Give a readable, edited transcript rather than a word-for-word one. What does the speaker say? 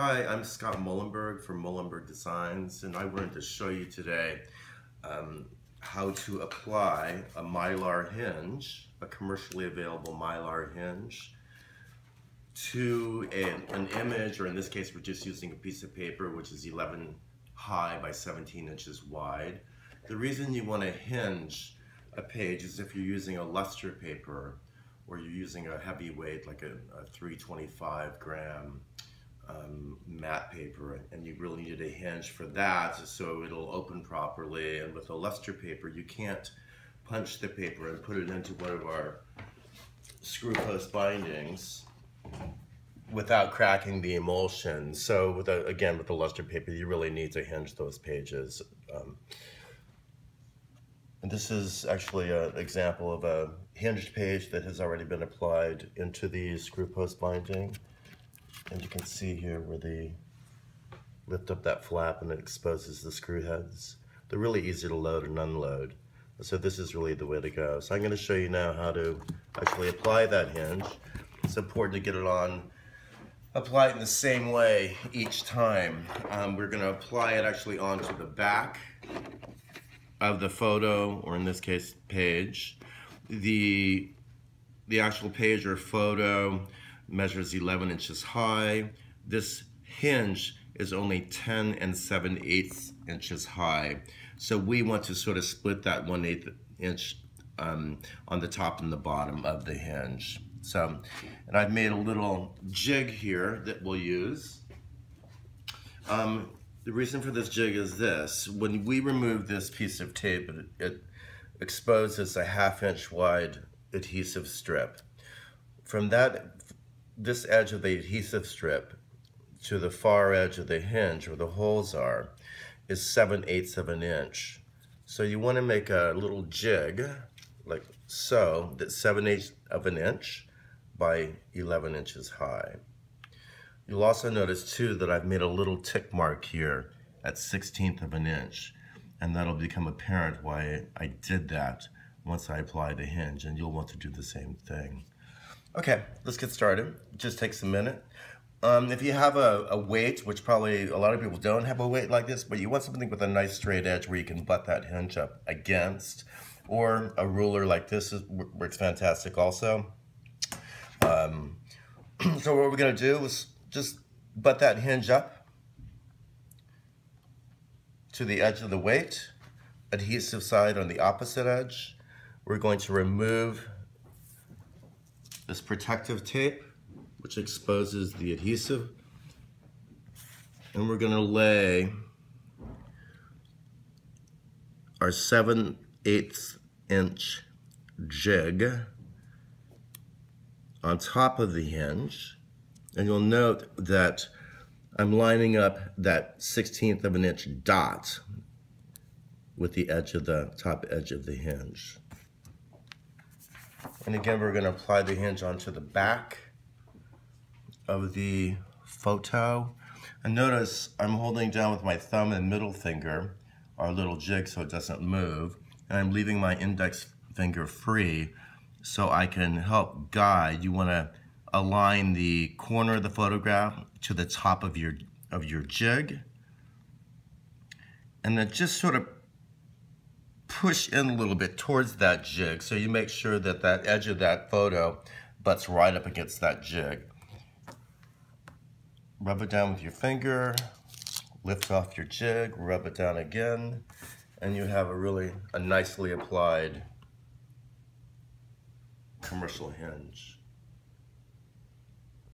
Hi, I'm Scott Mullenberg from Mullenberg Designs, and I wanted to show you today how to apply a mylar hinge, a commercially available mylar hinge, to an image, or in this case we're just using a piece of paper which is 11 high by 17 inches wide. The reason you want to hinge a page is if you're using a luster paper or you're using a heavy weight like a 325 gram matte paper, and you really needed a hinge for that so it'll open properly. And with a luster paper you can't punch the paper and put it into one of our screw post bindings without cracking the emulsion. So with the luster paper you really need to hinge those pages. And this is actually an example of a hinged page that has already been applied into the screw post binding. And you can see here where they lift up that flap and it exposes the screw heads. They're really easy to load and unload. So this is really the way to go. So I'm going to show you now how to actually apply that hinge. It's important to get it on, apply it in the same way each time. We're going to apply it actually onto the back of the photo, or in this case page. The actual page or photo measures 11 inches high. This hinge is only 10 7/8 inches high. So we want to sort of split that 1/8 inch on the top and the bottom of the hinge. So, and I've made a little jig here that we'll use. The reason for this jig is this: when we remove this piece of tape, it exposes a 1/2 inch wide adhesive strip. From this edge of the adhesive strip to the far edge of the hinge where the holes are is 7/8 of an inch. So you want to make a little jig like so that's 7/8 of an inch by 11 inches high. You'll also notice too that I've made a little tick mark here at 1/16 of an inch, and that'll become apparent why I did that once I apply the hinge, and you'll want to do the same thing. Okay, let's get started. It just takes a minute. If you have a weight, which probably a lot of people don't have a weight like this, but you want something with a nice straight edge where you can butt that hinge up against, or a ruler like this works fantastic also. So what we're going to do is just butt that hinge up to the edge of the weight, adhesive side on the opposite edge. We're going to remove this protective tape, which exposes the adhesive, and we're going to lay our 7/8 inch jig on top of the hinge, and you'll note that I'm lining up that 1/16 of an inch dot with the edge of the top edge of the hinge. And again, we're going to apply the hinge onto the back of the photo. And notice I'm holding down with my thumb and middle finger our little jig so it doesn't move. And I'm leaving my index finger free so I can help guide. You want to align the corner of the photograph to the top of your jig. And then just sort of push in a little bit towards that jig so you make sure that that edge of that photo butts right up against that jig. Rub it down with your finger, lift off your jig, rub it down again, and you have a nicely applied commercial hinge.